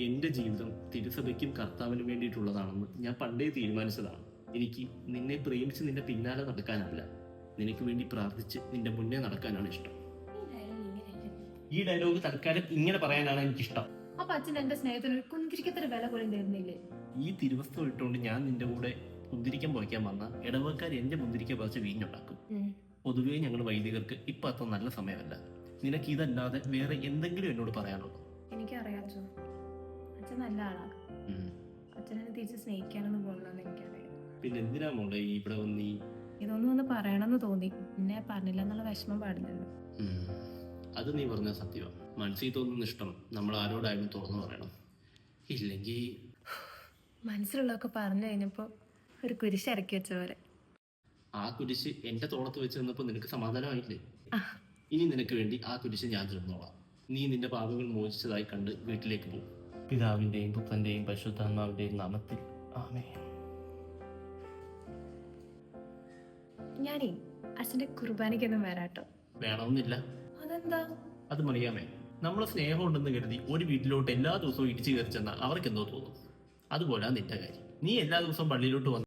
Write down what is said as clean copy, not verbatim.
എന്റെ ജീവിതം തിരുസഭയ്ക്കും കർത്താവിനും വേണ്ടിയിട്ടുള്ളതാണെന്ന് ഞാൻ പണ്ടേ തീരുമാനിച്ചതാണ്. എനിക്ക് നിന്നെ പ്രേമിച്ച് നിന്റെ പിന്നാലെ നടക്കാനല്ല, നിനക്ക് വേണ്ടി പ്രാർത്ഥിച്ച് നിന്റെ മുന്നേ നടക്കാനാണ് ഇഷ്ടം. ഈ ഡയലോഗ് തൽക്കാലം ഇങ്ങനെ പറയാനാണ് എനിക്കിഷ്ടം. അപ്പൊ അച്ഛൻ എന്റെ സ്നേഹത്തിന് ഒരു കുന്തിരിക്കത്തിന് വില പോലും തരുന്നില്ലേ? ഈ തിരുവസ്ത്രം ഇട്ടുകൊണ്ട് ഞാൻ നിന്റെ കൂടെ മുന്തിരിക്കം പറിക്കാൻ വന്ന ഇടവക്കാർ എന്റെ മുന്തിരിക്ക പറിച്ച് വീഞ്ഞുണ്ടാക്കും. പൊതുവേ ഞങ്ങൾ വൈദികർക്ക് ഇപ്പൊ അത്ര നല്ല സമയമല്ല. നിനക്ക് ഇതല്ലാതെ വേറെ എന്തെങ്കിലും എന്നോട് പറയാനുള്ളൂ? എനിക്കറിയാം അച്ഛൻ, അച്ഛൻ നല്ല ആളാണ്. അച്ഛനെ തിരിച്ച് സ്നേഹിക്കാനൊന്നും പോകണമെന്ന് എനിക്കറിയാം. പിന്നെ എന്തിനാ മോളെ ഇവിടെ വന്ന് ഇതൊന്നും ഒന്ന് പറയണമെന്ന് തോന്നി, പിന്നെ പറഞ്ഞില്ല എന്നുള്ള വിഷമം പാടില്ലല്ലോ. അത് നീ പറഞ്ഞ സത്യമാണ്. മനസ്സിൽ തോന്നുന്ന ഇഷ്ടം നമ്മൾ ആരോടായാലും തുറന്നു പറയണം. ഇല്ലെങ്കിൽ മനസ്സിലുള്ളതൊക്കെ പറഞ്ഞു കഴിഞ്ഞപ്പോ ഒരു കുരിശ് ഇറക്കി വെച്ച പോലെ. ആ കുരിശ് എന്റെ തോളത്ത് വെച്ച് നിന്നപ്പോ നിനക്ക് സമാധാനമായില്ലേ? ഇനി നിനക്ക് വേണ്ടി ആ കുരിശ് ഞാൻ തീർന്നോളാം. നീ നിന്റെ പാപങ്ങൾ മോചിച്ചതായി കണ്ട് വീട്ടിലേക്ക് പോകും. പിതാവിന്റെയും പുത്രന്റെയും പരിശുദ്ധാത്മാവിന്റെയും നാമത്തിൽ ആമേൻ. ഞാനേ അച്ഛന്റെ കുർബാനയ്ക്കൊന്നും വരാട്ടോ. വേണമെന്നില്ല. അതെന്താ? അത് മറിയാമേ, നമ്മളെ സ്നേഹം ഉണ്ടെന്ന് കരുതി ഒരു വീട്ടിലോട്ട് എല്ലാ ദിവസവും ഇടിച്ചു കയറി ചെന്നാൽ അവർക്ക് എന്തോ തോന്നും. അതുപോലെ നിന്റെ കാര്യം. നീ എല്ലാ ദിവസവും പള്ളിയിലോട്ട് വന്ന്